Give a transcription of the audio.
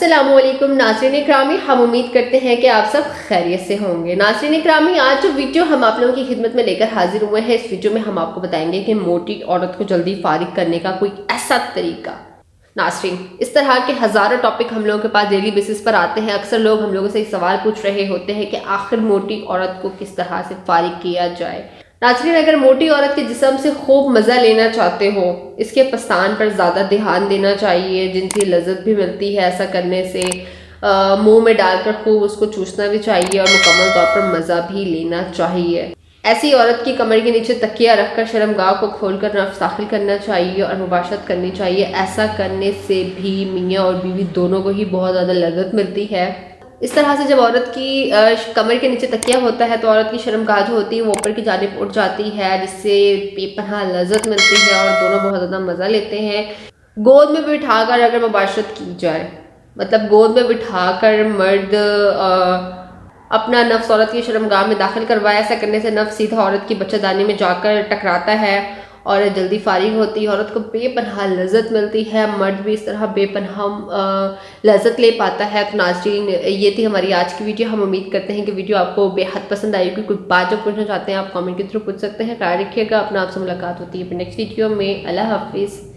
السلام علیکم ناظرین اکرامی، ہم امید کرتے ہیں کہ آپ سب خیریت سے ہوں گے۔ ناظرین اکرامی، آج جو ویڈیو ہم آپ لوگوں کی خدمت میں لے کر حاضر ہوئے ہیں، اس ویڈیو میں ہم آپ کو بتائیں گے کہ موٹی عورت کو جلدی فارغ کرنے کا کوئی ایسا طریقہ۔ ناظرین، اس طرح کے ہزاروں ٹاپک ہم لوگوں کے پاس ڈیلی بیسس پر آتے ہیں۔ اکثر لوگ ہم لوگوں سے ایک سوال پوچھ رہے ہوتے ہیں کہ آخر موٹی عورت کو کس طرح سے فارغ کیا جائے۔ ناظرین، اگر موٹی عورت کے جسم سے خوب مزہ لینا چاہتے ہو، اس کے پستان پر زیادہ دھیان دینا چاہیے، جنسی لذت بھی ملتی ہے ایسا کرنے سے، منہ میں ڈال کر خوب اس کو چوسنا بھی چاہیے اور مکمل طور پر مزہ بھی لینا چاہیے۔ ایسی عورت کی کمر کے نیچے تکیہ رکھ کر شرمگاہ کو کھول کر نفس داخل کرنا چاہیے اور مباشرت کرنی چاہیے۔ ایسا کرنے سے بھی میاں اور بیوی دونوں کو ہی بہت زیادہ لذت ملتی ہے۔ اس طرح سے جب عورت کی کمر کے نیچے تکیہ ہوتا ہے تو عورت کی شرمگاہ جو ہوتی ہے وہ اوپر کی جانب اٹھ جاتی ہے، جس سے بے پناہ لذت ملتی ہے اور دونوں بہت زیادہ مزہ لیتے ہیں۔ گود میں بٹھا کر اگر مباشرت کی جائے، مطلب گود میں بٹھا کر مرد اپنا نفس عورت کی شرمگاہ میں داخل کروائے، ایسا کرنے سے نفس سیدھا عورت کی بچہ دانی میں جا کر ٹکراتا ہے اور جلدی فارغ ہوتی ہے۔ عورت کو بے پناہ لذت ملتی ہے، مرد بھی اس طرح بے پناہ لذت لے پاتا ہے۔ تو ناظرین، یہ تھی ہماری آج کی ویڈیو۔ ہم امید کرتے ہیں کہ ویڈیو آپ کو بے حد پسند آئی ہوگی۔ کوئی بات جو پوچھنا چاہتے ہیں آپ کامنٹ کے تھرو پوچھ سکتے ہیں۔ خیال رکھیے گا اپنا، آپ سے ملاقات ہوتی ہے نیکسٹ ویڈیو میں۔ اللہ حافظ۔